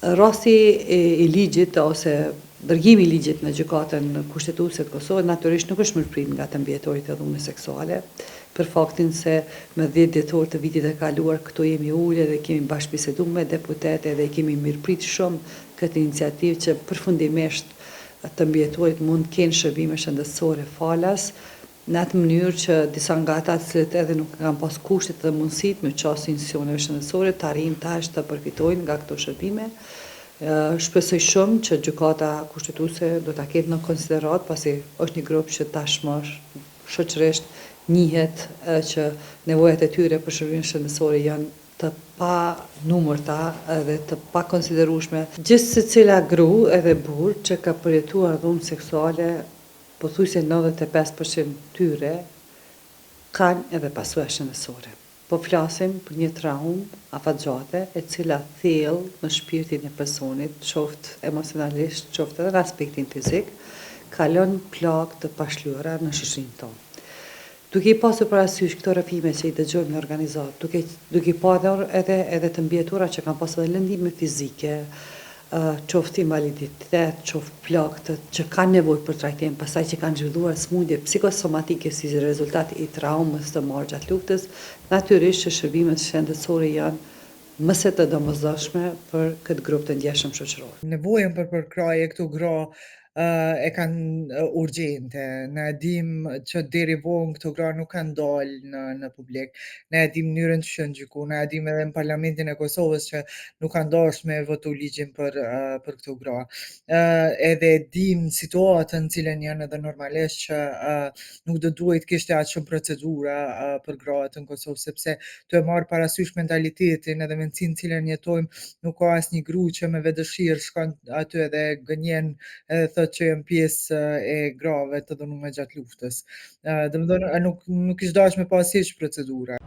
Rasti i ligjit ose dërgimi i ligjit në gjykatën kushtetuese të Kosovës natyrisht nuk është mirëprit nga të mbijetorit e dhunës seksuale, për faktin se me 10 dhjetor të vitit e kaluar këtu jemi ulë dhe kemi bashkëbiseduar me deputete dhe kemi mirëprit shumë këtë iniciativë që përfundimisht të mbijetorit mund të kenë shërbime shëndetësore falas, në atë mënyrë që disa nga ata të cilët edhe nuk kanë pas kushtet dhe mundësitë me qasë institucioneve shëndetësore të arrijnë tash të përfitojnë nga këto shërbime. Shpresoj shumë që gjykata kushtetuese do ta ketë në konsiderat pasi është një grup që tashmë shoqërisht njihet që nevojat e tyre për shërbime shëndetësore janë të pa numërta dhe të pa konsiderueshme. Gjithë secila gru edhe burr që ka përjetuar dhunë seksuale, pothuajse 95% tyre kanë edhe pasojë shëndetësore. Po flasim për një traumë afatgjate e cila thellë në shpirtin e personit, qoftë emocionalisht, qoftë edhe në aspektin fizik, kalon plagë të pashlyera në shoqërinë tonë. Duke i pasur parasysh këto rrëfime që i dëgjojmë në organizatë, duke i pasur edhe të mbijetura që kanë pasur edhe lëndime fizike, qoftë invaliditet, qoftë plagë që kanë nevojë për trajtim, pastaj që kanë zhvilluar smundje psikosomatike si rezultat i traumës të marrë gjatë luftës, natyrisht që shërbimet shëndetësore janë më se të domosdoshme për këtë grup të ndjeshëm shoqëror. Nevojën për përkraje këtu gra e kanë urgjente. Ne e dim që deri vonë këto gra nuk kanë dalë në publik. Ne e dim mënyrën që janë gjyku, ne e dim edhe në Parlamentin e Kosovës që nuk kanë dashur me votu ligjin për këto gra. Edhe e dim situatën në cilën janë edhe normalisht që nuk do duhet kishte aq shumë procedura për gratë në Kosovë, sepse të e marrë parasysh mentalitetin edhe mendsinë në cilën jetojmë, nuk ka asnjë gru që me vedëshirë shkon aty edhe gënjen edhe thotë që janë pjesë e grave të dhunuara gjatë luftës. Domethënë nuk ishte dashur me pas hiç procedura.